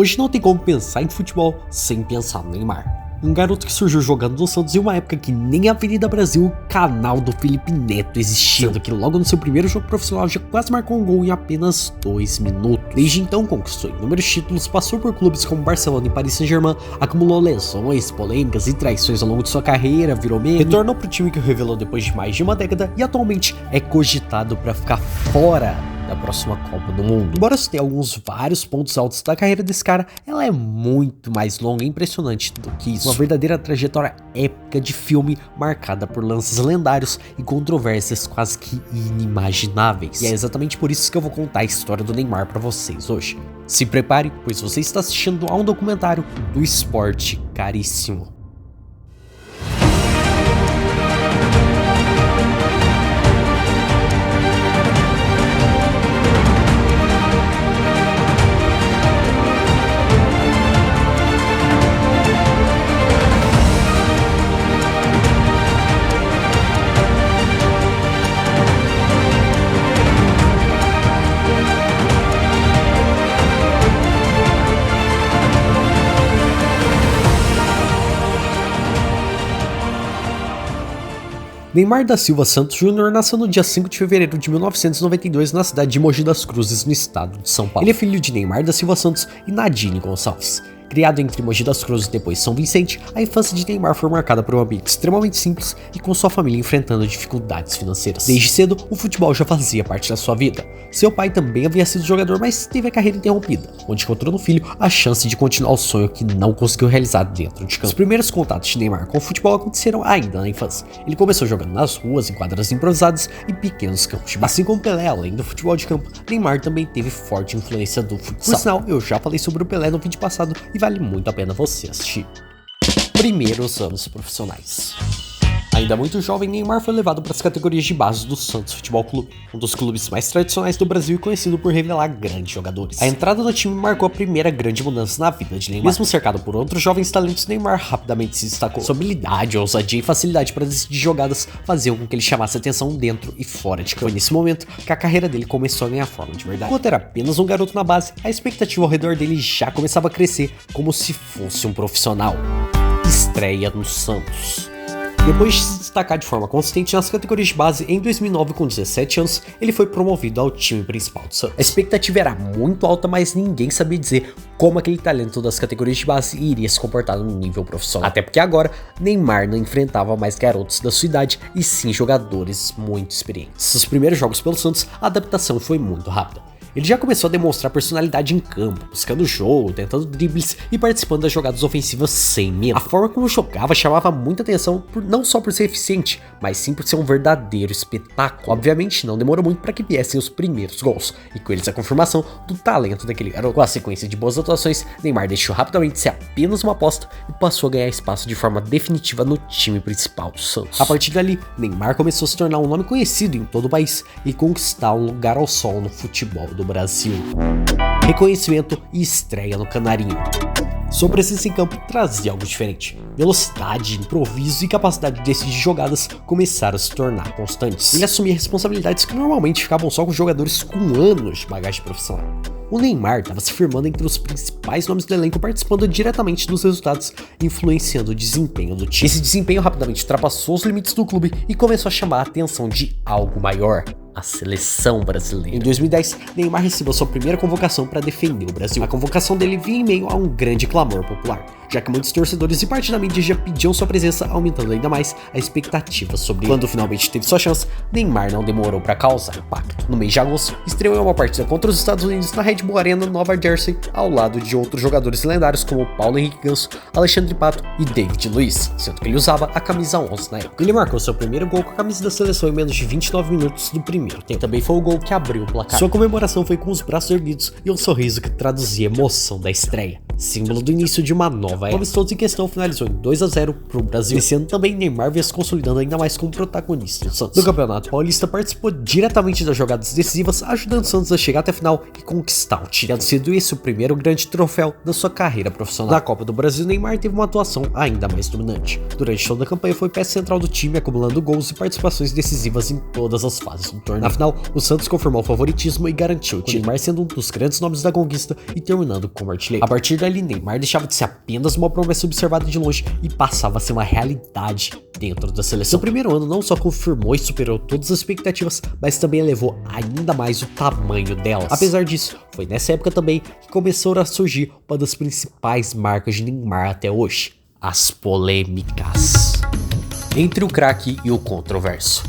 Hoje não tem como pensar em futebol sem pensar no Neymar. Um garoto que surgiu jogando no Santos em uma época que nem a Avenida Brasil, o canal do Felipe Neto existia, sendo que logo no seu primeiro jogo profissional já quase marcou um gol em apenas 2 minutos. Desde então conquistou inúmeros títulos, passou por clubes como Barcelona e Paris Saint-Germain, acumulou lesões, polêmicas e traições ao longo de sua carreira, virou meme, retornou pro time que o revelou depois de mais de uma década e atualmente é cogitado para ficar fora da próxima Copa do Mundo. Embora você tenha vários pontos altos da carreira desse cara, ela é muito mais longa e impressionante do que isso. Uma verdadeira trajetória épica de filme, marcada por lances lendários e controvérsias quase que inimagináveis. E é exatamente por isso que eu vou contar a história do Neymar pra vocês hoje. Se prepare, pois você está assistindo a um documentário do esporte caríssimo. Neymar da Silva Santos Júnior nasceu no dia 5 de fevereiro de 1992 na cidade de Mogi das Cruzes, no estado de São Paulo. Ele é filho de Neymar da Silva Santos e Nadine Gonçalves. Criado entre Mogi das Cruzes e depois São Vicente, a infância de Neymar foi marcada por um ambiente extremamente simples e com sua família enfrentando dificuldades financeiras. Desde cedo, o futebol já fazia parte da sua vida. Seu pai também havia sido jogador, mas teve a carreira interrompida, onde encontrou no filho a chance de continuar o sonho que não conseguiu realizar dentro de campo. Os primeiros contatos de Neymar com o futebol aconteceram ainda na infância. Ele começou jogando nas ruas, em quadras improvisadas e pequenos campos de bar. Assim como Pelé, além do futebol de campo, Neymar também teve forte influência do futsal. Por sinal, eu já falei sobre o Pelé no vídeo passado e vale muito a pena você assistir. Primeiros anos profissionais. Ainda muito jovem, Neymar foi levado para as categorias de base do Santos Futebol Clube, um dos clubes mais tradicionais do Brasil e conhecido por revelar grandes jogadores. A entrada no time marcou a primeira grande mudança na vida de Neymar. Mesmo cercado por outros jovens talentos, Neymar rapidamente se destacou. Sua habilidade, ousadia e facilidade para decidir jogadas faziam com que ele chamasse atenção dentro e fora de campo. Foi nesse momento que a carreira dele começou a ganhar forma de verdade. Enquanto era apenas um garoto na base, a expectativa ao redor dele já começava a crescer como se fosse um profissional. Estreia no Santos. Depois de se destacar de forma consistente nas categorias de base, em 2009, com 17 anos, ele foi promovido ao time principal do Santos. A expectativa era muito alta, mas ninguém sabia dizer como aquele talento das categorias de base iria se comportar no nível profissional. Até porque agora, Neymar não enfrentava mais garotos da sua idade, e sim jogadores muito experientes. Seus primeiros jogos pelo Santos, a adaptação foi muito rápida. Ele já começou a demonstrar personalidade em campo, buscando o jogo, tentando dribles e participando das jogadas ofensivas sem medo. A forma como jogava chamava muita atenção, não só por ser eficiente, mas sim por ser um verdadeiro espetáculo. Obviamente não demorou muito para que viessem os primeiros gols, e com eles a confirmação do talento daquele garoto. Com a sequência de boas atuações, Neymar deixou rapidamente de ser apenas uma aposta e passou a ganhar espaço de forma definitiva no time principal do Santos. A partir dali, Neymar começou a se tornar um nome conhecido em todo o país e conquistar um lugar ao sol no futebol do Brasil. Reconhecimento e estreia no Canarinho. Sua presença em campo trazia algo diferente. Velocidade, improviso e capacidade de decidir jogadas começaram a se tornar constantes. Ele assumia responsabilidades que normalmente ficavam só com jogadores com anos de bagagem profissional. O Neymar estava se firmando entre os principais nomes do elenco, participando diretamente dos resultados, influenciando o desempenho do time. Esse desempenho rapidamente ultrapassou os limites do clube e começou a chamar a atenção de algo maior: a seleção brasileira. Em 2010, Neymar recebeu sua primeira convocação para defender o Brasil. A convocação dele vinha em meio a um grande clamor popular, já que muitos torcedores e parte da mídia já pediam sua presença, aumentando ainda mais a expectativa sobre ele. Quando finalmente teve sua chance, Neymar não demorou para causar impacto. No mês de agosto, estreou em uma partida contra os Estados Unidos na Red Bull Arena, Nova Jersey, ao lado de outros jogadores lendários como Paulo Henrique Ganso, Alexandre Pato e David Luiz, sendo que ele usava a camisa 11 na época. Ele marcou seu primeiro gol com a camisa da seleção em menos de 29 minutos do primeiro tempo. Também foi o gol que abriu o placar. Sua comemoração foi com os braços erguidos e um sorriso que traduzia a emoção da estreia. símbolo do início de uma nova era. O amistoso em questão finalizou em 2-0 pro Brasil. Esse ano também Neymar veio se consolidando ainda mais como protagonista do Santos. No Campeonato Paulista participou diretamente das jogadas decisivas, ajudando o Santos a chegar até a final e conquistar o título, tendo sido esse o primeiro grande troféu da sua carreira profissional. Na Copa do Brasil, Neymar teve uma atuação ainda mais dominante. Durante toda a campanha foi peça central do time, acumulando gols e participações decisivas em todas as fases do torneio. Na final, o Santos confirmou o favoritismo e garantiu o título, Neymar sendo um dos grandes nomes da conquista e terminando como artilheiro. A partir dali, Neymar deixava de ser apenas uma promessa observada de longe e passava a ser uma realidade dentro da seleção. No primeiro ano, não só confirmou e superou todas as expectativas, mas também elevou ainda mais o tamanho delas. Apesar disso, foi nessa época também que começou a surgir uma das principais marcas de Neymar até hoje: as polêmicas entre o craque e o controverso.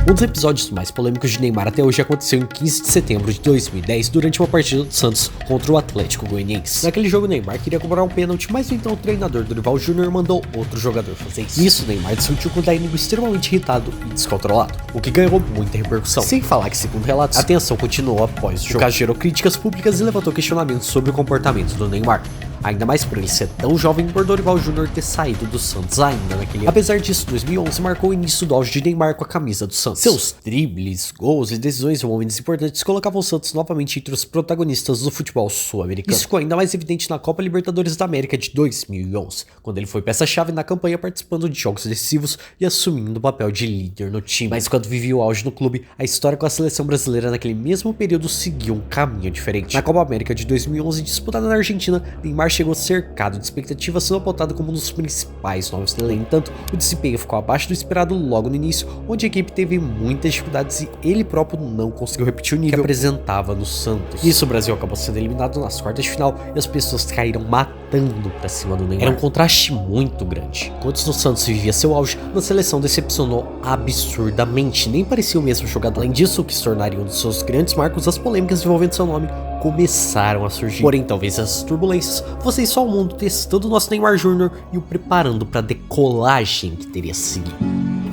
Um dos episódios mais polêmicos de Neymar até hoje aconteceu em 15 de setembro de 2010, durante uma partida do Santos contra o Atlético Goianiense. Naquele jogo, Neymar queria cobrar um pênalti, mas então o treinador Dorival Júnior mandou outro jogador fazer isso. Nisso, Neymar discutiu com o técnico extremamente irritado e descontrolado, o que ganhou muita repercussão. Sem falar que, segundo relatos, a tensão continuou após o jogo. O caso gerou críticas públicas e levantou questionamentos sobre o comportamento do Neymar. Ainda mais por ele ser tão jovem, por Dorival Júnior ter saído do Santos ainda naquele ano. Apesar disso, 2011 marcou o início do auge de Neymar com a camisa do Santos. Seus dribles, gols e decisões em momentos importantes colocavam o Santos novamente entre os protagonistas do futebol sul-americano. Isso ficou ainda mais evidente na Copa Libertadores da América de 2011, quando ele foi peça-chave na campanha, participando de jogos decisivos e assumindo o papel de líder no time. Mas quando vivia o auge no clube, a história com a seleção brasileira naquele mesmo período seguiu um caminho diferente. Na Copa América de 2011, disputada na Argentina, Neymar chegou cercado de expectativas, sendo apontado como um dos principais nomes do elenco. No entanto, o desempenho ficou abaixo do esperado logo no início, onde a equipe teve muitas dificuldades e ele próprio não conseguiu repetir o nível que apresentava no Santos. Nisso, o Brasil acabou sendo eliminado nas quartas de final e as pessoas caíram matando pra cima do Neymar. Era um contraste muito grande. Enquanto o Santos vivia seu auge, a seleção decepcionou absurdamente, nem parecia o mesmo jogador. Além disso, o que se tornaria um dos seus grandes marcos, as polêmicas envolvendo seu nome começaram a surgir. Porém, talvez essas turbulências fossem só o mundo testando o nosso Neymar Júnior e o preparando para a decolagem que teria seguido,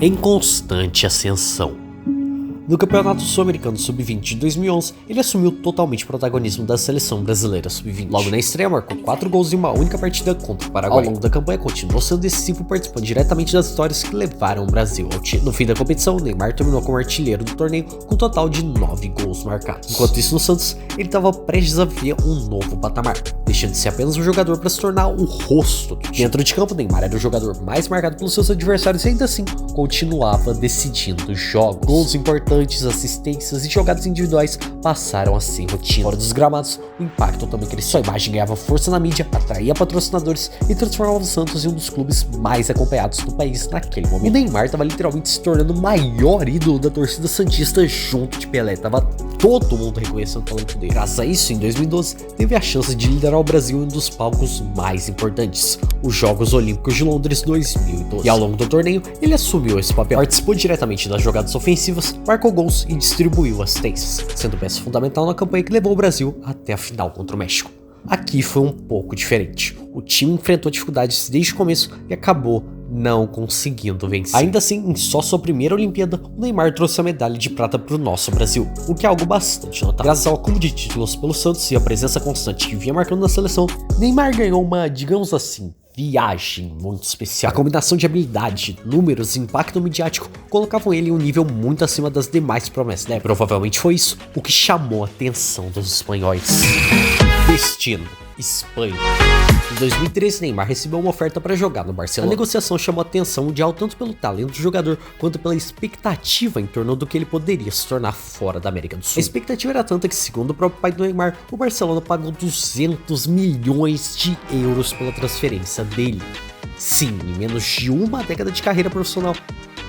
em constante ascensão. No Campeonato Sul-Americano Sub-20 de 2011, ele assumiu totalmente o protagonismo da seleção brasileira Sub-20. Logo na estreia, marcou 4 gols em uma única partida contra o Paraguai. Ao longo da campanha, continuou sendo decisivo, participando diretamente das vitórias que levaram o Brasil ao título. No fim da competição, o Neymar terminou como artilheiro do torneio com um total de 9 gols marcados. Enquanto isso, no Santos, ele estava prestes a ver um novo patamar, deixando de ser apenas um jogador para se tornar o rosto do time. Dentro de campo, Neymar era o jogador mais marcado pelos seus adversários e ainda assim continuava decidindo jogos. Gols importantes, assistências e jogadas individuais passaram a ser rotina. Fora dos gramados, o impacto também cresceu. A imagem ganhava força na mídia, atraía patrocinadores e transformava o Santos em um dos clubes mais acompanhados do país naquele momento. O Neymar estava literalmente se tornando o maior ídolo da torcida santista junto de Pelé. Tava todo mundo reconhecendo o talento dele. Graças a isso, em 2012, teve a chance de liderar o Brasil em um dos palcos mais importantes, os Jogos Olímpicos de Londres 2012. E ao longo do torneio, ele assumiu esse papel. Participou diretamente das jogadas ofensivas, marcou gols e distribuiu assistências, sendo peça fundamental na campanha que levou o Brasil até a final contra o México. Aqui foi um pouco diferente. O time enfrentou dificuldades desde o começo e acabou não conseguindo vencer. Ainda assim, em só sua primeira Olimpíada, o Neymar trouxe a medalha de prata para o nosso Brasil, o que é algo bastante notável. Graças ao acúmulo de títulos pelo Santos e a presença constante que vinha marcando na seleção, Neymar ganhou uma, digamos assim, viagem muito especial. A combinação de habilidade, números e impacto midiático colocavam ele em um nível muito acima das demais promessas, né? Provavelmente foi isso o que chamou a atenção dos espanhóis. Destino: Espanha. Em 2013, Neymar recebeu uma oferta para jogar no Barcelona. A negociação chamou a atenção mundial tanto pelo talento do jogador quanto pela expectativa em torno do que ele poderia se tornar fora da América do Sul. A expectativa era tanta que, segundo o próprio pai do Neymar, o Barcelona pagou 200 milhões de euros pela transferência dele. Sim, em menos de uma década de carreira profissional,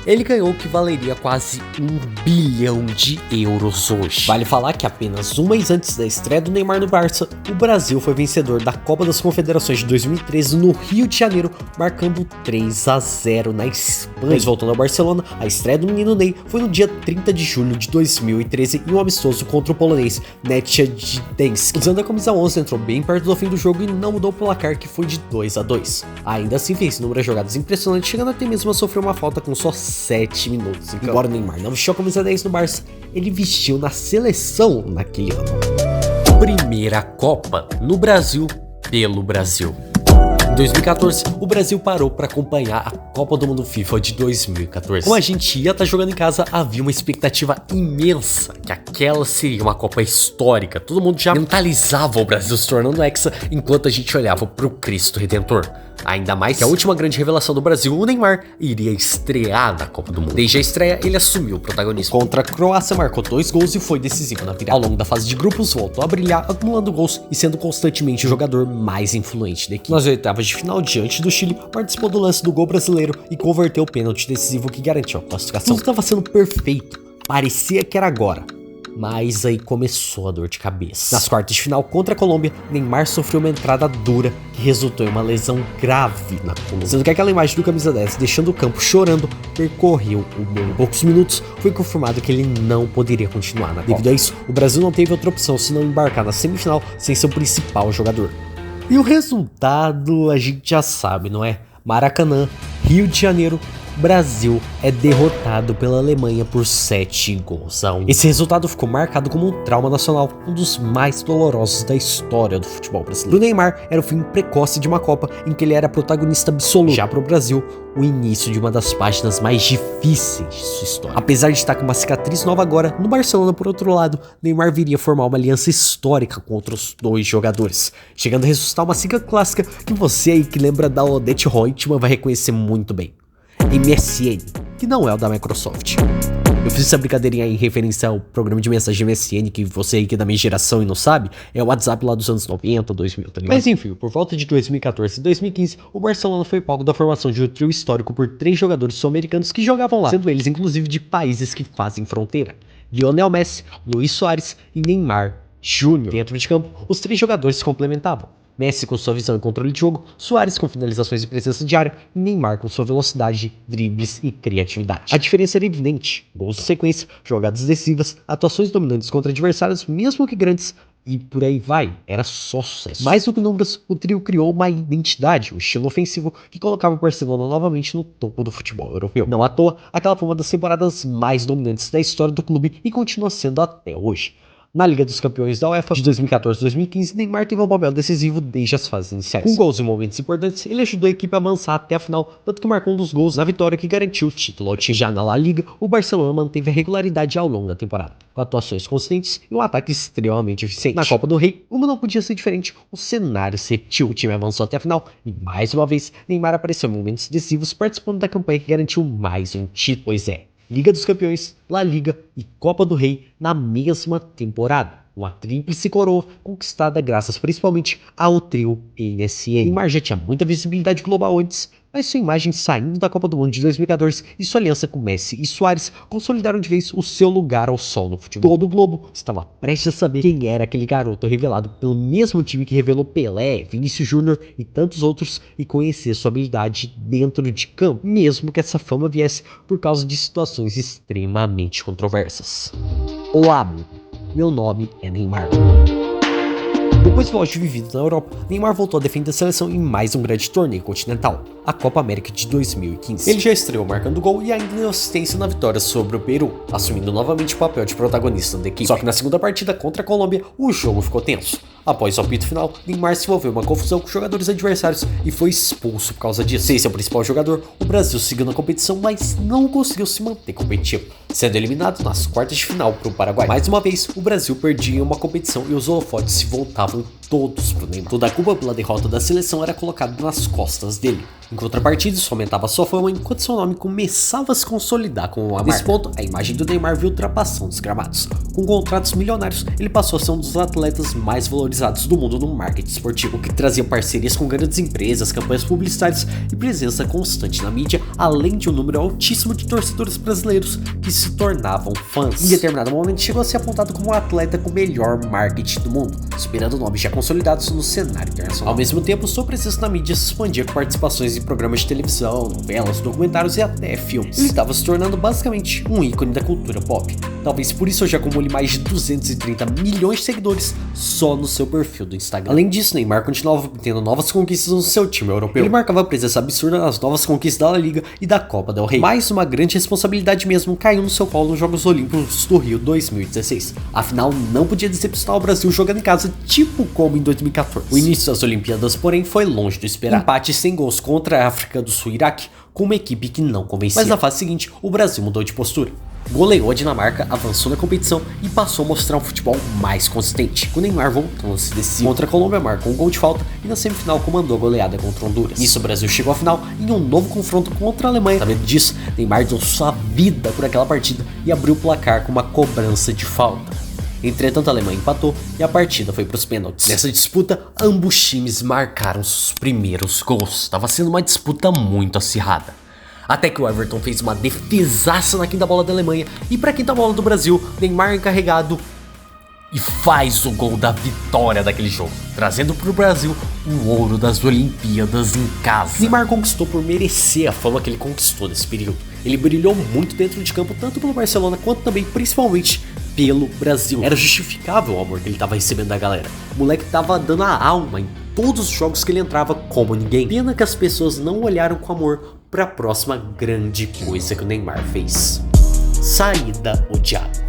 ele ganhou o que valeria quase 1 bilhão de euros hoje. Vale falar que apenas um mês antes da estreia do Neymar no Barça, o Brasil foi vencedor da Copa das Confederações de 2013 no Rio de Janeiro, marcando 3-0 na Espanha. Mas voltando ao Barcelona, a estreia do menino Ney foi no dia 30 de julho de 2013 em um amistoso contra o polonês Nechia Gdańsk. Usando a camisa 11, entrou bem perto do fim do jogo e não mudou o placar, que foi de 2-2. Ainda assim, fez inúmeras jogadas impressionantes, chegando até mesmo a sofrer uma falta com só 7 minutos. Embora o Neymar não vestiu a camisa 10 no Barça, ele vestiu na seleção naquele ano. Primeira Copa no Brasil pelo Brasil. Em 2014, o Brasil parou para acompanhar a Copa do Mundo FIFA de 2014. Como a gente ia estar jogando em casa, havia uma expectativa imensa que aquela seria uma Copa histórica. Todo mundo já mentalizava o Brasil se tornando hexa enquanto a gente olhava pro Cristo Redentor. Ainda mais que a última grande revelação do Brasil, o Neymar, iria estrear na Copa do Mundo. Desde a estreia, ele assumiu o protagonismo. Contra a Croácia, marcou 2 gols e foi decisivo na virada. Ao longo da fase de grupos, voltou a brilhar, acumulando gols e sendo constantemente o jogador mais influente da equipe. Nas oitavas de final, diante do Chile, participou do lance do gol brasileiro e converteu o pênalti decisivo que garantiu a classificação. Tudo estava sendo perfeito, parecia que era agora. Mas aí começou a dor de cabeça. Nas quartas de final contra a Colômbia, Neymar sofreu uma entrada dura que resultou em uma lesão grave na coluna. Sendo que aquela imagem do camisa 10 deixando o campo chorando percorreu o mundo. Em poucos minutos foi confirmado que ele não poderia continuar na Copa. Devido a isso, o Brasil não teve outra opção senão embarcar na semifinal sem seu principal jogador. E o resultado a gente já sabe, não é? Maracanã, Rio de Janeiro, Brasil é derrotado pela Alemanha por 7-1. Esse resultado ficou marcado como um trauma nacional, um dos mais dolorosos da história do futebol brasileiro. O Neymar era o fim precoce de uma Copa em que ele era protagonista absoluto. Já para o Brasil, o início de uma das páginas mais difíceis de sua história. Apesar de estar com uma cicatriz nova agora, no Barcelona, por outro lado, Neymar viria formar uma aliança histórica com outros 2 jogadores, chegando a ressuscitar uma sigla clássica que você aí que lembra da Odete Reutemann vai reconhecer muito bem. MSN, que não é o da Microsoft. Eu fiz essa brincadeirinha aí em referência ao programa de mensagem MSN, que você aí que é da minha geração e não sabe, é o WhatsApp lá dos anos 90, 2000, tá ligado? Mas enfim, por volta de 2014 e 2015, o Barcelona foi palco da formação de um trio histórico por 3 jogadores sul-americanos que jogavam lá, sendo eles inclusive de países que fazem fronteira: Lionel Messi, Luis Soares e Neymar Júnior. Dentro de campo, os 3 jogadores se complementavam. Messi com sua visão e controle de jogo, Soares com finalizações e presença de área, e Neymar com sua velocidade, dribles e criatividade. A diferença era evidente: gols de sequência, jogadas decisivas, atuações dominantes contra adversários, mesmo que grandes, e por aí vai, era só sucesso. Mais do que números, o trio criou uma identidade, um estilo ofensivo que colocava o Barcelona novamente no topo do futebol europeu. Não à toa, aquela foi uma das temporadas mais dominantes da história do clube e continua sendo até hoje. Na Liga dos Campeões da UEFA de 2014 e 2015, Neymar teve um papel decisivo desde as fases iniciais. Com gols em momentos importantes, ele ajudou a equipe a avançar até a final, tanto que marcou um dos gols na vitória que garantiu o título ao time. Já na La Liga, o Barcelona manteve a regularidade ao longo da temporada, com atuações consistentes e um ataque extremamente eficiente. Na Copa do Rei, como não podia ser diferente, o cenário se repetiu, o time avançou até a final e mais uma vez, Neymar apareceu em momentos decisivos participando da campanha que garantiu mais um título. Pois é, Liga dos Campeões, La Liga e Copa do Rei na mesma temporada. Uma tríplice coroa conquistada graças principalmente ao trio MSN. Neymar já tinha muita visibilidade global antes, mas sua imagem saindo da Copa do Mundo de 2014 e sua aliança com Messi e Soares consolidaram de vez o seu lugar ao sol no futebol. Todo o globo estava prestes a saber quem era aquele garoto revelado pelo mesmo time que revelou Pelé, Vinícius Júnior e tantos outros, e conhecer sua habilidade dentro de campo, mesmo que essa fama viesse por causa de situações extremamente controversas. Olá, meu nome é Neymar. Depois do auge vivido na Europa, Neymar voltou a defender a seleção em mais um grande torneio continental, a Copa América de 2015. Ele já estreou marcando gol e ainda deu assistência na vitória sobre o Peru, assumindo novamente o papel de protagonista da equipe. Só que na segunda partida contra a Colômbia, o jogo ficou tenso. Após o apito final, Neymar se envolveu em uma confusão com jogadores adversários e foi expulso por causa disso. Sem seu principal jogador, o Brasil seguiu na competição, mas não conseguiu se manter competitivo, sendo eliminado nas quartas de final para o Paraguai. Mais uma vez, o Brasil perdia em uma competição e os holofotes se voltavam todos para o Neymar. Toda a culpa pela derrota da seleção era colocada nas costas dele. Em contrapartida, isso aumentava sua fama enquanto seu nome começava a se consolidar como uma marca. Nesse ponto, a imagem do Neymar viu ultrapassando os gramados. Com contratos milionários, ele passou a ser um dos atletas mais valorizados do mundo no marketing esportivo, o que trazia parcerias com grandes empresas, campanhas publicitárias e presença constante na mídia, além de um número altíssimo de torcedores brasileiros que se tornavam fãs. Em determinado momento, chegou a ser apontado como o atleta com o melhor marketing do mundo, superando nomes já consolidados no cenário internacional. Ao mesmo tempo, sua presença na mídia se expandia com participações em programas de televisão, novelas, documentários e até filmes. Ele estava se tornando basicamente um ícone da cultura pop. Talvez por isso hoje acumule mais de 230 milhões de seguidores só no seu perfil do Instagram. Além disso, Neymar continuava obtendo novas conquistas no seu time europeu. Ele marcava presença absurda nas novas conquistas da La Liga e da Copa del Rey. Mais uma grande responsabilidade mesmo caiu no seu colo nos Jogos Olímpicos do Rio 2016. Afinal, não podia decepcionar o Brasil jogando em casa, tipo como em 2014. O início das Olimpíadas, porém, foi longe do esperado. Empate sem gols contra a África do Sul e Iraque, com uma equipe que não convencia. Mas na fase seguinte, o Brasil mudou de postura. Goleou a Dinamarca, avançou na competição e passou a mostrar um futebol mais consistente. O Neymar voltou a se decisivo. Contra a Colômbia marcou um gol de falta e na semifinal comandou a goleada contra Honduras. Nisso o Brasil chegou à final em um novo confronto contra a Alemanha. Sabendo disso, Neymar deu sua vida por aquela partida e abriu o placar com uma cobrança de falta. Entretanto, a Alemanha empatou e a partida foi para os pênaltis. Nessa disputa, ambos times marcaram seus primeiros gols. Estava sendo uma disputa muito acirrada. Até que o Everton fez uma defesaça na quinta bola da Alemanha e para a quinta bola do Brasil, Neymar encarregado e faz o gol da vitória daquele jogo, trazendo para o Brasil o ouro das Olimpíadas em casa. Neymar conquistou por merecer a fama que ele conquistou nesse período. Ele brilhou muito dentro de campo, tanto pelo Barcelona quanto também, principalmente, pelo Brasil. Era justificável o amor que ele estava recebendo da galera. O moleque estava dando a alma em todos os jogos que ele entrava como ninguém. Pena que as pessoas não olharam com amor para a próxima grande coisa que o Neymar fez. Saída odiada.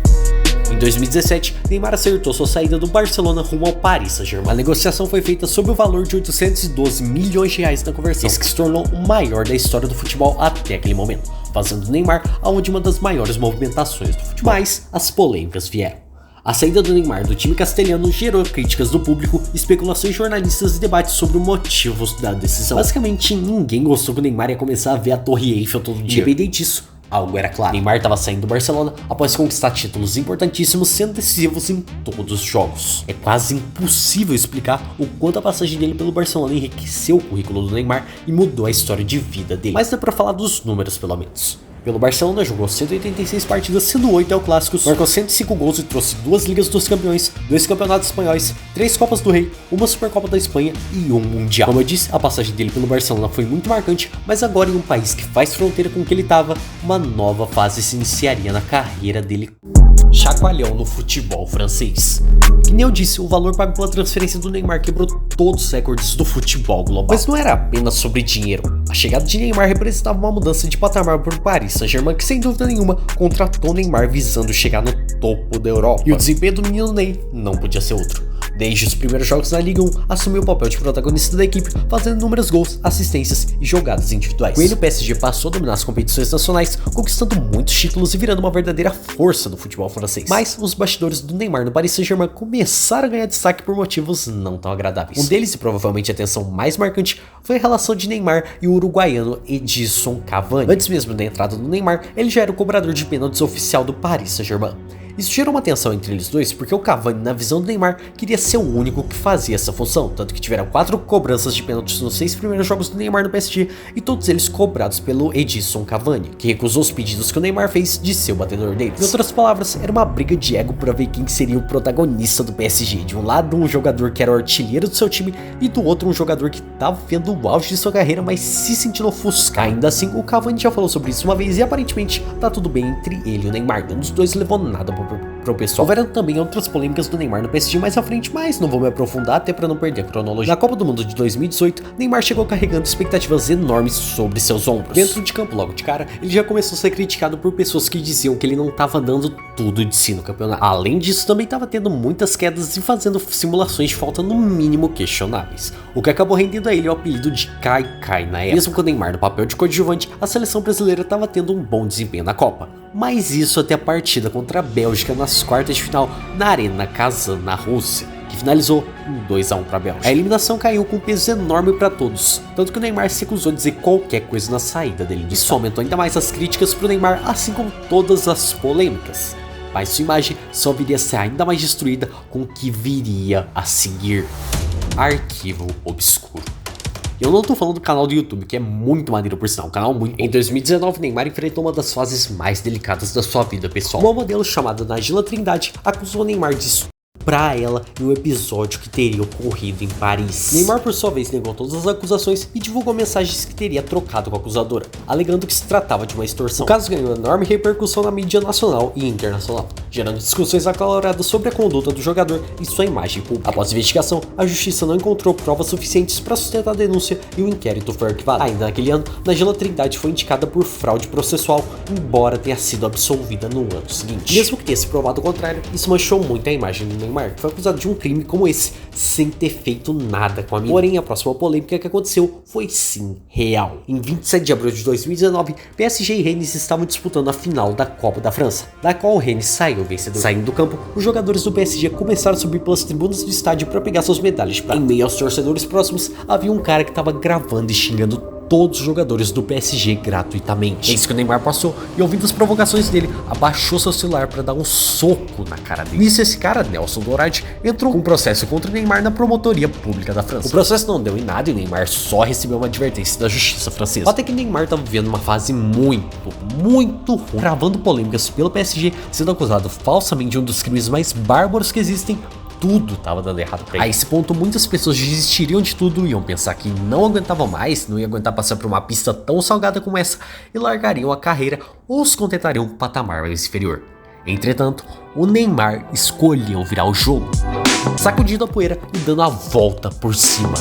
Em 2017, Neymar acertou sua saída do Barcelona rumo ao Paris Saint-Germain. A negociação foi feita sob o valor de 812 milhões de reais na conversão, esse que se tornou o maior da história do futebol até aquele momento, fazendo Neymar aonde de uma das maiores movimentações do futebol. Mas as polêmicas vieram. A saída do Neymar do time castelhano gerou críticas do público, especulações jornalistas e debates sobre os motivos da decisão. Basicamente, ninguém gostou que o Neymar ia começar a ver a Torre Eiffel todo dia. Independente disso, algo era claro. Neymar estava saindo do Barcelona após conquistar títulos importantíssimos, sendo decisivos em todos os jogos. É quase impossível explicar o quanto a passagem dele pelo Barcelona enriqueceu o currículo do Neymar e mudou a história de vida dele. Mas dá pra falar dos números pelo menos. Pelo Barcelona jogou 186 partidas, sendo 8 El Clássicos, marcou 105 gols e trouxe 2 Ligas dos Campeões, 2 Campeonatos Espanhóis, 3 Copas do Rei, uma Supercopa da Espanha e um Mundial. Como eu disse, a passagem dele pelo Barcelona foi muito marcante, mas agora em um país que faz fronteira com o que ele estava, uma nova fase se iniciaria na carreira dele. Chacoalhão no futebol francês. Que nem eu disse, o valor pago pela transferência do Neymar quebrou todos os recordes do futebol global. Mas não era apenas sobre dinheiro. A chegada de Neymar representava uma mudança de patamar para o Paris Saint-Germain, que sem dúvida nenhuma contratou o Neymar visando chegar no topo da Europa. E o desempenho do menino Ney não podia ser outro. Desde os primeiros jogos na Liga 1, assumiu o papel de protagonista da equipe, fazendo inúmeros gols, assistências e jogadas individuais. Com ele, o PSG passou a dominar as competições nacionais, conquistando muitos títulos e virando uma verdadeira força do futebol francês. Mas os bastidores do Neymar no Paris Saint-Germain começaram a ganhar destaque por motivos não tão agradáveis. Um deles, e provavelmente a atenção mais marcante, foi a relação de Neymar e o uruguaiano Edinson Cavani. Antes mesmo da entrada do Neymar, ele já era o cobrador de pênaltis oficial do Paris Saint-Germain. Isso gerou uma tensão entre eles dois, porque o Cavani, na visão do Neymar, queria ser o único que fazia essa função, tanto que tiveram 4 cobranças de pênaltis nos 6 primeiros jogos do Neymar no PSG, e todos eles cobrados pelo Edinson Cavani, que recusou os pedidos que o Neymar fez de ser o batedor deles. Em outras palavras, era uma briga de ego para ver quem seria o protagonista do PSG. De um lado, um jogador que era o artilheiro do seu time, e do outro, um jogador que estava vendo o auge de sua carreira, mas se sentindo ofuscar. Ainda assim, o Cavani já falou sobre isso uma vez, e aparentemente tá tudo bem entre ele e o Neymar. Nenhum dos dois levou nada pro pessoal. Houveram também outras polêmicas do Neymar no PSG mais à frente, mas não vou me aprofundar até para não perder a cronologia. Na Copa do Mundo de 2018, Neymar chegou carregando expectativas enormes sobre seus ombros. Dentro de campo, logo de cara, ele já começou a ser criticado por pessoas que diziam que ele não estava dando tudo de si no campeonato. Além disso, também estava tendo muitas quedas e fazendo simulações de falta no mínimo questionáveis, o que acabou rendendo a ele o apelido de Kai na época. Mesmo com o Neymar no papel de coadjuvante, a seleção brasileira estava tendo um bom desempenho na Copa. Mas isso até a partida contra a Bélgica nas quartas de final na Arena Kazan, na Rússia, que finalizou em 2-1 para a Bélgica. A eliminação caiu com um peso enorme para todos, tanto que o Neymar se recusou a dizer qualquer coisa na saída dele. Isso aumentou ainda mais as críticas para o Neymar, assim como todas as polêmicas. Mas sua imagem só viria a ser ainda mais destruída com o que viria a seguir. Arquivo Obscuro. Eu não tô falando do canal do YouTube, que é muito maneiro por sinal, um canal muito bom. Em 2019, Neymar enfrentou uma das fases mais delicadas da sua vida pessoal. Uma modelo chamada Nagila Trindade acusou Neymar de estuprar ela em um episódio que teria ocorrido em Paris. Neymar, por sua vez, negou todas as acusações e divulgou mensagens que teria trocado com a acusadora, alegando que se tratava de uma extorsão. O caso ganhou enorme repercussão na mídia nacional e internacional, gerando discussões acaloradas sobre a conduta do jogador e sua imagem pública. Após a investigação, a justiça não encontrou provas suficientes para sustentar a denúncia e o inquérito foi arquivado. Ainda naquele ano, Nagila Trindade foi indicada por fraude processual, embora tenha sido absolvida no ano seguinte. Mesmo que tenha se provado o contrário, isso manchou muito a imagem do Neymar, que foi acusado de um crime como esse, sem ter feito nada com a mídia. Porém, a próxima polêmica que aconteceu foi sim real. Em 27 de abril de 2019, PSG e Rennes estavam disputando a final da Copa da França, da qual o Rennes saiu vencedor. Saindo do campo, os jogadores do PSG começaram a subir pelas tribunas do estádio para pegar suas medalhas de prata. Em meio aos torcedores próximos, havia um cara que estava gravando e xingando todos os jogadores do PSG gratuitamente. É isso que o Neymar passou e, ouvindo as provocações dele, abaixou seu celular para dar um soco na cara dele. Nisso, esse cara, Nelson Doradi, entrou com um processo contra o Neymar na promotoria pública da França. O processo não deu em nada e o Neymar só recebeu uma advertência da justiça francesa. Até que o Neymar estava vivendo uma fase muito ruim, travando polêmicas pelo PSG, sendo acusado falsamente de um dos crimes mais bárbaros que existem. Tudo tava dando errado pra ele. A esse ponto, muitas pessoas desistiriam de tudo, iam pensar que não aguentavam mais, não ia aguentar passar por uma pista tão salgada como essa e largariam a carreira ou se contentariam com um patamar mais inferior. Entretanto, o Neymar escolheu virar o jogo, sacudindo a poeira e dando a volta por cima.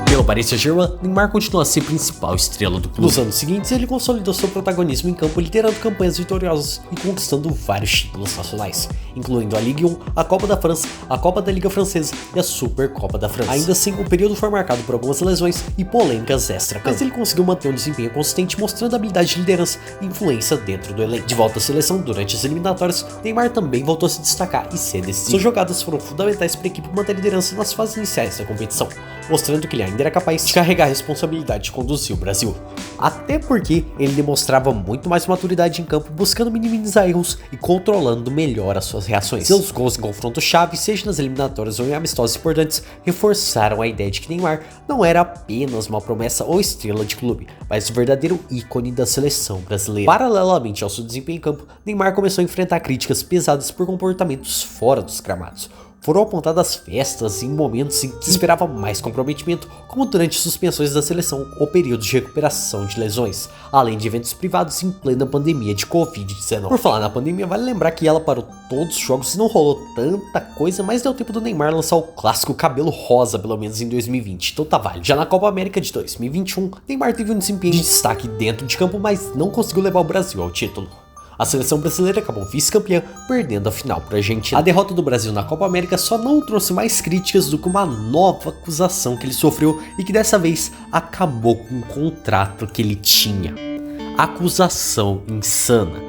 Pelo Paris Saint-Germain, Neymar continua a ser a principal estrela do clube. Nos anos seguintes, ele consolidou seu protagonismo em campo, liderando campanhas vitoriosas e conquistando vários títulos nacionais, incluindo a Ligue 1, a Copa da França, a Copa da Liga Francesa e a Supercopa da França. Ainda assim, o período foi marcado por algumas lesões e polêmicas extra-campo, mas ele conseguiu manter um desempenho consistente, mostrando habilidade de liderança e influência dentro do elenco. De volta à seleção durante as eliminatórias, Neymar também voltou a se destacar e ser decisivo. Suas jogadas foram fundamentais para a equipe manter a liderança nas fases iniciais da competição, mostrando que ele ainda era capaz de carregar a responsabilidade de conduzir o Brasil. Até porque ele demonstrava muito mais maturidade em campo, buscando minimizar erros e controlando melhor as suas reações. Seus gols em confrontos-chave, seja nas eliminatórias ou em amistosos importantes, reforçaram a ideia de que Neymar não era apenas uma promessa ou estrela de clube, mas o verdadeiro ícone da seleção brasileira. Paralelamente ao seu desempenho em campo, Neymar começou a enfrentar críticas pesadas por comportamentos fora dos gramados. Foram apontadas festas em momentos em que se esperava mais comprometimento, como durante suspensões da seleção ou períodos de recuperação de lesões, além de eventos privados em plena pandemia de Covid-19. Por falar na pandemia, vale lembrar que ela parou todos os jogos e não rolou tanta coisa, mas deu tempo do Neymar lançar o clássico cabelo rosa, pelo menos em 2020, então tá válido. Já na Copa América de 2021, Neymar teve um desempenho de destaque dentro de campo, mas não conseguiu levar o Brasil ao título. A seleção brasileira acabou vice-campeã, perdendo a final para a Argentina. A derrota do Brasil na Copa América só não trouxe mais críticas do que uma nova acusação que ele sofreu e que dessa vez acabou com o contrato que ele tinha. Acusação insana.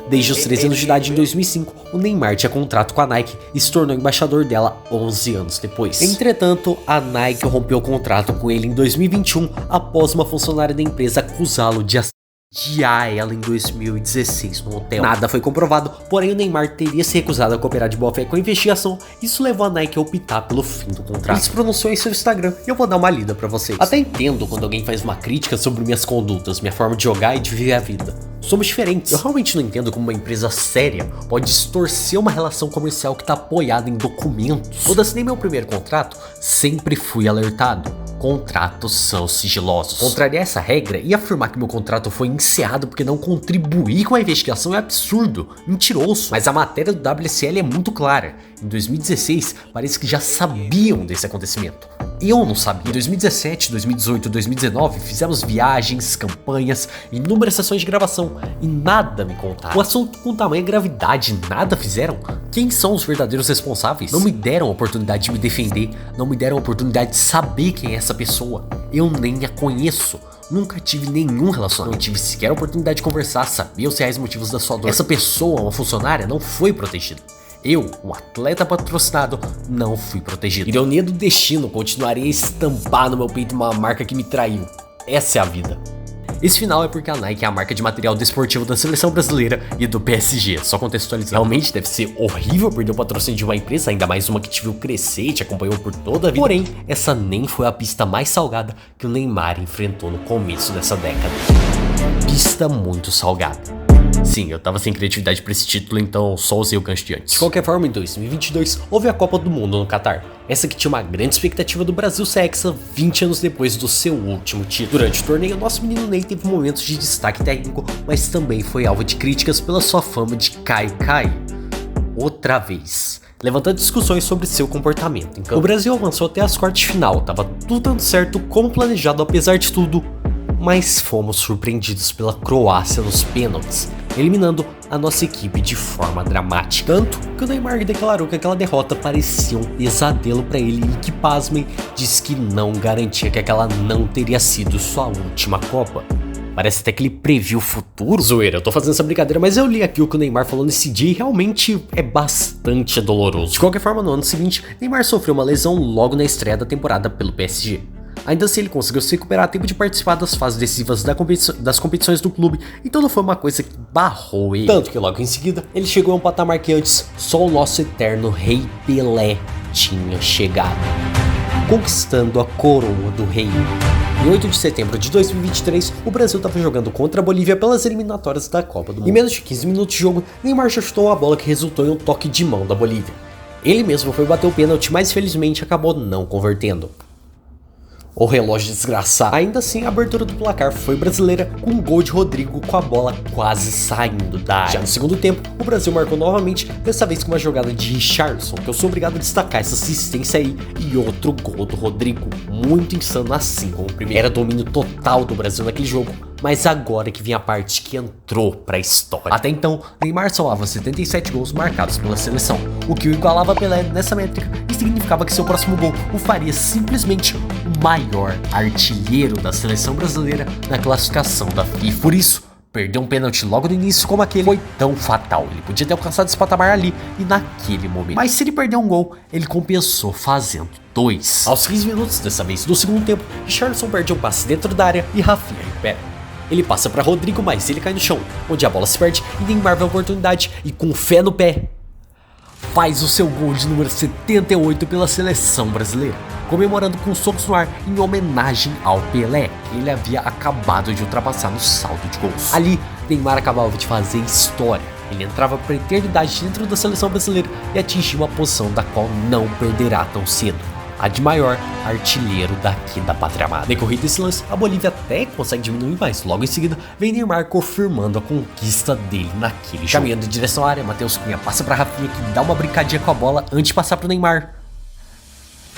Desde os 13 anos de idade, em 2005, o Neymar tinha contrato com a Nike e se tornou embaixador dela 11 anos depois. Entretanto, a Nike rompeu o contrato com ele em 2021 após uma funcionária da empresa acusá-lo de ela em 2016 no hotel. Nada foi comprovado, porém o Neymar teria se recusado a cooperar de boa fé com a investigação. Isso levou a Nike a optar pelo fim do contrato. Ele se pronunciou em seu Instagram e eu vou dar uma lida pra vocês. Até entendo quando alguém faz uma crítica sobre minhas condutas, minha forma de jogar e de viver a vida. Somos diferentes. Eu realmente não entendo como uma empresa séria pode distorcer uma relação comercial que tá apoiada em documentos. Quando assinei meu primeiro contrato, sempre fui alertado. Contratos são sigilosos. Contrariar essa regra e afirmar que meu contrato foi encerrado porque não contribuí com a investigação é absurdo, mentiroso. Mas a matéria do WSL é muito clara. Em 2016, parece que já sabiam desse acontecimento. Eu não sabia. Em 2017, 2018 e 2019, fizemos viagens, campanhas, inúmeras sessões de gravação e nada me contaram. O assunto com tamanha gravidade, nada fizeram? Quem são os verdadeiros responsáveis? Não me deram a oportunidade de me defender, não me deram a oportunidade de saber quem é essa pessoa. Eu nem a conheço. Nunca tive nenhum relacionamento, não tive sequer a oportunidade de conversar, saber os reais motivos da sua dor. Essa pessoa, uma funcionária, não foi protegida. Eu, um atleta patrocinado, não fui protegido. Ironia do destino, continuarei a estampar no meu peito uma marca que me traiu. Essa é a vida. Esse final é porque a Nike é a marca de material desportivo da seleção brasileira e do PSG, só contextualizando. Realmente deve ser horrível perder o patrocínio de uma empresa, ainda mais uma que te viu crescer e te acompanhou por toda a vida. Porém, essa nem foi a pista mais salgada que o Neymar enfrentou no começo dessa década. Pista muito salgada. Sim, eu tava sem criatividade pra esse título, então só usei o gancho de antes. De qualquer forma, em 2022, houve a Copa do Mundo no Catar. Essa que tinha uma grande expectativa do Brasil ser hexa 20 anos depois do seu último título. Durante o torneio, nosso menino Ney teve momentos de destaque técnico, mas também foi alvo de críticas pela sua fama de Kai. outra vez, levantando discussões sobre seu comportamento em campo. O Brasil avançou até as quartas de final, tava tudo dando certo como planejado apesar de tudo, mas fomos surpreendidos pela Croácia nos pênaltis, eliminando a nossa equipe de forma dramática. Tanto que o Neymar declarou que aquela derrota parecia um pesadelo para ele e que, pasmem, disse que não garantia que aquela não teria sido sua última Copa. Parece até que ele previu o futuro. Zoeira, eu tô fazendo essa brincadeira, mas eu li aqui o que o Neymar falou nesse dia e realmente é bastante doloroso. De qualquer forma, no ano seguinte, Neymar sofreu uma lesão logo na estreia da temporada pelo PSG. Ainda assim, ele conseguiu se recuperar a tempo de participar das fases decisivas das competições do clube, então não foi uma coisa que barrou ele. Tanto que logo em seguida, ele chegou a um patamar que antes só o nosso eterno Rei Pelé tinha chegado, conquistando a coroa do rei. Em 8 de setembro de 2023, o Brasil estava jogando contra a Bolívia pelas eliminatórias da Copa do Mundo. Em menos de 15 minutos de jogo, Neymar já chutou a bola que resultou em um toque de mão da Bolívia. Ele mesmo foi bater o pênalti, mas felizmente acabou não convertendo. O relógio desgraçado. Ainda assim, a abertura do placar foi brasileira, com um gol de Rodrigo com a bola quase saindo da área. Já no segundo tempo, o Brasil marcou novamente, dessa vez com uma jogada de Richarlison, que eu sou obrigado a destacar essa assistência aí, e outro gol do Rodrigo, muito insano assim como o primeiro. Era domínio total do Brasil naquele jogo, mas agora que vinha a parte que entrou pra história. Até então, Neymar somava 77 gols marcados pela seleção, o que o igualava a Pelé nessa métrica e significava que seu próximo gol o faria simplesmente o maior artilheiro da seleção brasileira na classificação da FIFA. Por isso, perder um pênalti logo no início como aquele foi tão fatal. Ele podia ter alcançado esse patamar ali e naquele momento. Mas se ele perdeu um gol, ele compensou fazendo 2. Aos 15 minutos, dessa vez do segundo tempo, Richarlison perde um passe dentro da área e Rafinha recupera. Ele passa para Rodrigo, mas ele cai no chão, onde a bola se perde e Neymar vê a oportunidade e, com fé no pé, faz o seu gol de número 78 pela seleção brasileira, comemorando com socos no ar em homenagem ao Pelé, que ele havia acabado de ultrapassar no saldo de gols. Ali, Neymar acabava de fazer história. Ele entrava para a eternidade dentro da seleção brasileira e atingiu uma posição da qual não perderá tão cedo: a de maior artilheiro daqui da pátria amada. Decorrido desse lance, a Bolívia até consegue diminuir, mas logo em seguida vem Neymar confirmando a conquista dele naquele jogo. Caminhando em direção à área, Matheus Cunha passa para Rafinha, que dá uma brincadinha com a bola antes de passar para o Neymar,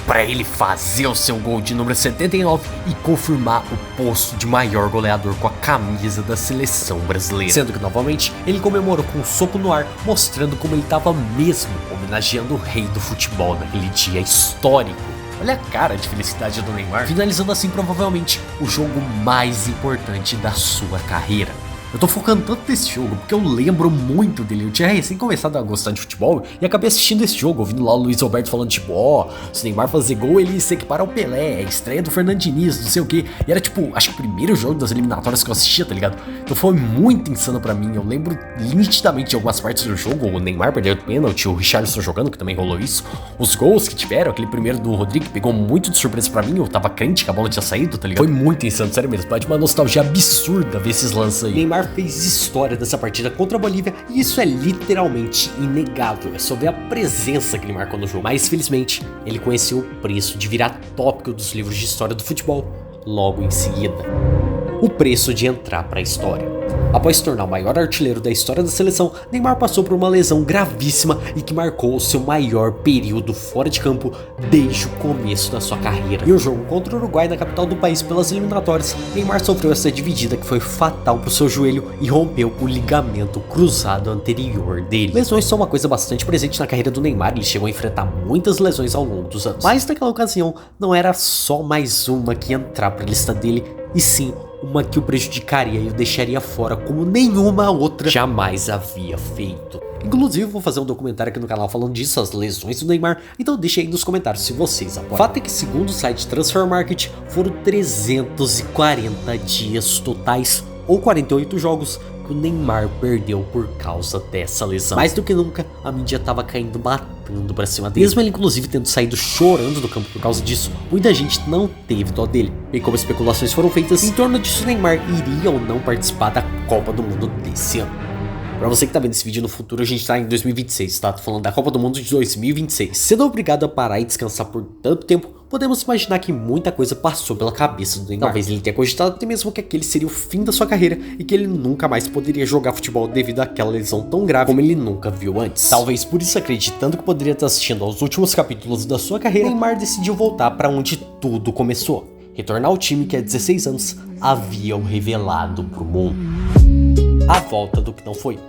para ele fazer o seu gol de número 79 e confirmar o posto de maior goleador com a camisa da seleção brasileira. Sendo que novamente ele comemorou com um soco no ar, mostrando como ele estava mesmo homenageando o rei do futebol naquele dia histórico. Olha a cara de felicidade do Neymar, finalizando assim provavelmente o jogo mais importante da sua carreira. Eu tô focando tanto nesse jogo porque eu lembro muito dele. Eu tinha recém começado a gostar de futebol e acabei assistindo esse jogo, ouvindo lá o Luiz Roberto falando tipo, se o Neymar fazer gol ele se equipara ao Pelé, estreia do Fernando Diniz, não sei o que. E era tipo, acho que o primeiro jogo das eliminatórias que eu assistia, tá ligado? Então foi muito insano pra mim. Eu lembro nitidamente de algumas partes do jogo, o Neymar perdeu o pênalti, o Richarlison jogando, que também rolou isso. Os gols que tiveram, aquele primeiro do Rodrigo, que pegou muito de surpresa pra mim, eu tava crente que a bola tinha saído, tá ligado? Foi muito insano, sério mesmo. Pode uma nostalgia absurda ver esses lances aí. Neymar fez história dessa partida contra a Bolívia e isso é literalmente inegável. É só ver a presença que ele marcou no jogo. Mas felizmente ele conheceu o preço de virar tópico dos livros de história do futebol logo em seguida: o preço de entrar para a história. Após se tornar o maior artilheiro da história da seleção, Neymar passou por uma lesão gravíssima e que marcou o seu maior período fora de campo desde o começo da sua carreira. E o jogo contra o Uruguai na capital do país pelas eliminatórias, Neymar sofreu essa dividida que foi fatal para o seu joelho e rompeu o ligamento cruzado anterior dele. Lesões são uma coisa bastante presente na carreira do Neymar, ele chegou a enfrentar muitas lesões ao longo dos anos. Mas naquela ocasião não era só mais uma que ia entrar para a lista dele, e sim uma que o prejudicaria e o deixaria fora como nenhuma outra jamais havia feito. Inclusive, vou fazer um documentário aqui no canal falando disso, as lesões do Neymar, então deixa aí nos comentários se vocês apoiam. O fato é que, segundo o site Transfer Market, foram 340 dias totais, ou 48 jogos, que o Neymar perdeu por causa dessa lesão. Mais do que nunca, a mídia tava caindo matando pra cima dele. Mesmo ele inclusive tendo saído chorando do campo por causa disso, muita gente não teve dó dele. E como especulações foram feitas em torno disso, o Neymar iria ou não participar da Copa do Mundo desse ano. Pra você que tá vendo esse vídeo no futuro, a gente tá em 2026, tá? Tô falando da Copa do Mundo de 2026. Sendo obrigado a parar e descansar por tanto tempo, podemos imaginar que muita coisa passou pela cabeça do Neymar. Talvez ele tenha cogitado até mesmo que aquele seria o fim da sua carreira e que ele nunca mais poderia jogar futebol devido àquela lesão tão grave como ele nunca viu antes. Talvez por isso, acreditando que poderia estar assistindo aos últimos capítulos da sua carreira, Neymar decidiu voltar para onde tudo começou. Retornar ao time que há 16 anos haviam revelado para o mundo. A volta do que não foi.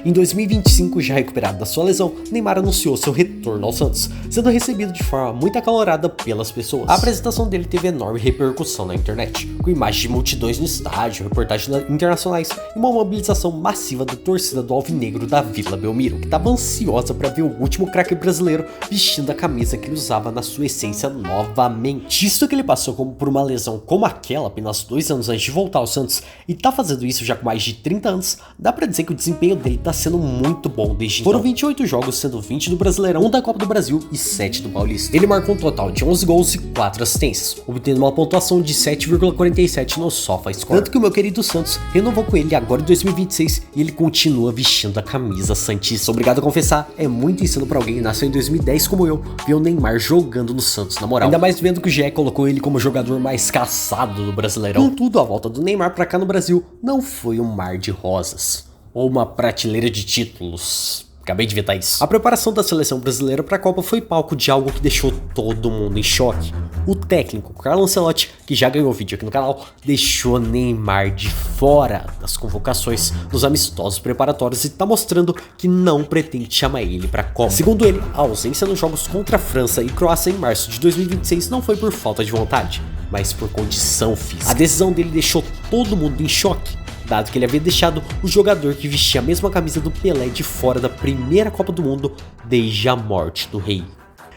Em 2025, já recuperado da sua lesão, Neymar anunciou seu retorno ao Santos, sendo recebido de forma muito acalorada pelas pessoas. A apresentação dele teve enorme repercussão na internet, com imagens de multidões no estádio, reportagens internacionais e uma mobilização massiva da torcida do Alvinegro da Vila Belmiro, que estava ansiosa para ver o último craque brasileiro vestindo a camisa que ele usava na sua essência novamente. Visto que ele passou por uma lesão como aquela apenas 2 anos antes de voltar ao Santos e tá fazendo isso já com mais de 30 anos, dá pra dizer que o desempenho dele tá sendo muito bom desde então. Foram 28 jogos, sendo 20 do Brasileirão, 1 da Copa do Brasil e 7 do Paulista. Ele marcou um total de 11 gols e 4 assistências, obtendo uma pontuação de 7,47 no SofaScore. Tanto que o meu querido Santos renovou com ele agora em 2026 e ele continua vestindo a camisa santista. Obrigado a confessar, é muito insano pra alguém que nasceu em 2010 como eu, ver o Neymar jogando no Santos na moral. Ainda mais vendo que o GE colocou ele como o jogador mais caçado do Brasileirão. Contudo, a volta do Neymar pra cá no Brasil não foi um mar de rosas. Ou uma prateleira de títulos. Acabei de inventar isso. A preparação da seleção brasileira para a Copa foi palco de algo que deixou todo mundo em choque. O técnico Carlo Ancelotti, que já ganhou vídeo aqui no canal, deixou Neymar de fora das convocações dos amistosos preparatórios e tá mostrando que não pretende chamar ele para a Copa. Segundo ele, a ausência nos jogos contra a França e Croácia em março de 2026 não foi por falta de vontade, mas por condição física. A decisão dele deixou todo mundo em choque, dado que ele havia deixado o jogador que vestia a mesma camisa do Pelé de fora da primeira Copa do Mundo desde a morte do rei.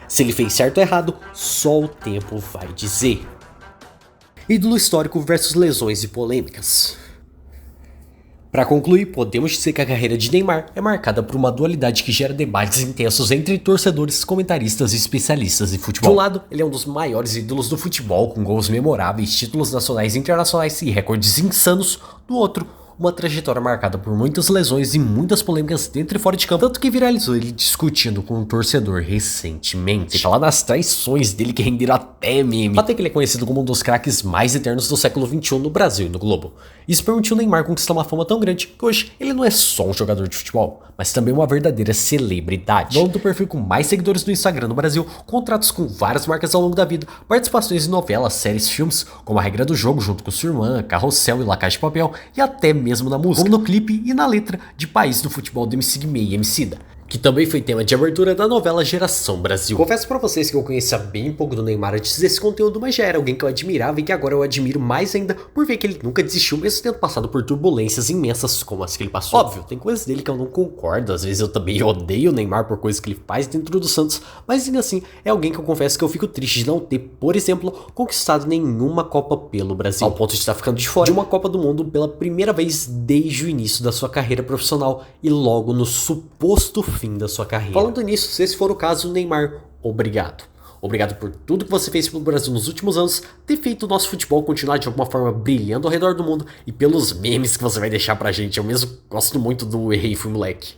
Se ele fez certo ou errado, só o tempo vai dizer. Ídolo histórico versus lesões e polêmicas. Para concluir, podemos dizer que a carreira de Neymar é marcada por uma dualidade que gera debates intensos entre torcedores, comentaristas e especialistas em futebol. De um lado, ele é um dos maiores ídolos do futebol, com gols memoráveis, títulos nacionais e internacionais e recordes insanos. Do outro, uma trajetória marcada por muitas lesões e muitas polêmicas dentro e fora de campo, tanto que viralizou ele discutindo com um torcedor recentemente. Falar nas traições dele que renderam até meme. Até que ele é conhecido como um dos craques mais eternos do século XXI no Brasil e no globo. Isso permitiu Neymar conquistar uma fama tão grande que hoje ele não é só um jogador de futebol, mas também uma verdadeira celebridade. Dono do perfil com mais seguidores no Instagram no Brasil, contratos com várias marcas ao longo da vida, participações em novelas, séries, filmes, como A Regra do Jogo junto com sua irmã, Carrossel e La Casa de Papel, e até mesmo na música, como no clipe e na letra de País do Futebol do MC Guimê e Emicida, que também foi tema de abertura da novela Geração Brasil. Confesso pra vocês que eu conhecia bem pouco do Neymar antes desse conteúdo, mas já era alguém que eu admirava e que agora eu admiro mais ainda por ver que ele nunca desistiu, mesmo tendo passado por turbulências imensas como as que ele passou. Óbvio, tem coisas dele que eu não concordo, às vezes eu também odeio o Neymar por coisas que ele faz dentro do Santos, mas ainda assim é alguém que eu confesso que eu fico triste de não ter, por exemplo, conquistado nenhuma Copa pelo Brasil, ao ponto de estar ficando de fora de uma Copa do Mundo pela primeira vez desde o início da sua carreira profissional e logo no suposto fim da sua carreira. Falando nisso, se esse for o caso, Neymar, obrigado. Obrigado por tudo que você fez pelo Brasil nos últimos anos, ter feito o nosso futebol continuar de alguma forma brilhando ao redor do mundo e pelos memes que você vai deixar pra gente. Eu mesmo gosto muito do Errei Fui Moleque.